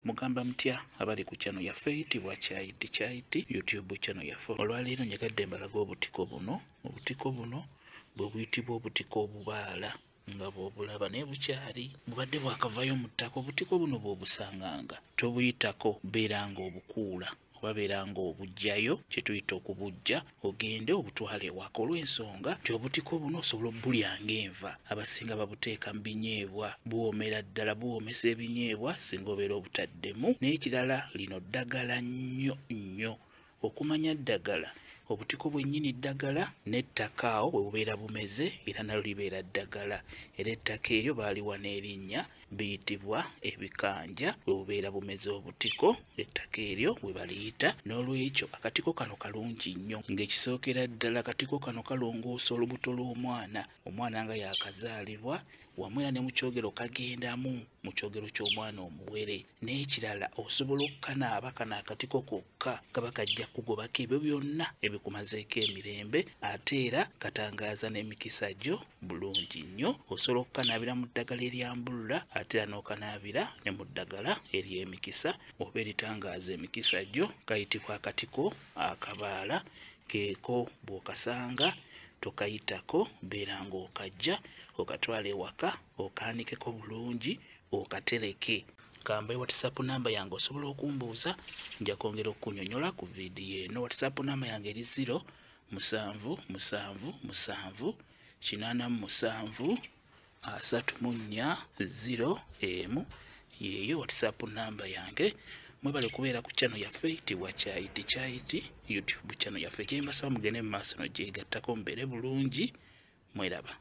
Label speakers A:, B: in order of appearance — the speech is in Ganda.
A: Mugamba mutya abali ku channel yaffe eyitibwa Kyaiti YouTube channel yaffe. Olwaleero nyagadde mbalaga obutiko buno. Obutiko buno bwe buyitibwa obutiko obubaala nga bw'obulaba ne bukyali bubadde bwakavayo mu ttaka. Obutiko buno bw'obusanganga tobuyitako beeranga obukuula oba beeranga obujjayo kye tuyita okubujja ogende obutwale ewaka olw'ensonga nti obutiko buno osobola obulyanga enva. Abasinga babuteeka mu binyeebwa buwoomera ddala, buwoomesa ebinyeebwa singa obeera obutaddemu. N'ekirala lino ddagala nnyo. Okumanya ddagala, obutiko bwennyini ddagala n'ettaka awo bwe bubeera bumeze era nalyo libeera ddagala. Era ettaka eryo baaliwa n'erinnya biyitibwa ebikanja bwe bubeera bumeze obutiko, ettaka eryo bwe baliyita. N'olwekyo akatiko kano kalungi nnyo, ng'ekisookera ddala akatiko kano kalongoosa olubuto lw'omwana. Omwana nga yakazaalibwa wamu era ne mu kyogero kagendamu mu kyogero ky'omwana omuwere. N'ekirala osobola okukanaaba kano akatiko kokka kaba kajja kugobako ebyo byonna ebikumazeeko emirembe, ate era katangaaza n'emikisa gyo bulungi nnyo. Osobola okukanaabira mu ddagala eryambulula ate era n'okanaabira ne mu ddagala ery'emikisa oba eritangaaza emikisa gyo. Kayitibwa akatiko akabaala. Keeko bw'okasanga tokayitako, beeranga okajja okatwala ewaka okaanikeko bulungi okatereke. Kamba WhatsApp namba yange osobola okumbuuza, nja kwongera okunyonyola ku vidiyo eno. WhatsApp namba yange eri 0777734 yeeyo WhatsApp namba yange. Mwebale kubeera ku channel yaffe eyitibwa Kyaiti YouTube channel yaffe. Kyembasaba mugende mu maaso n'ogyegattako mubeere bulungi. Mweraba.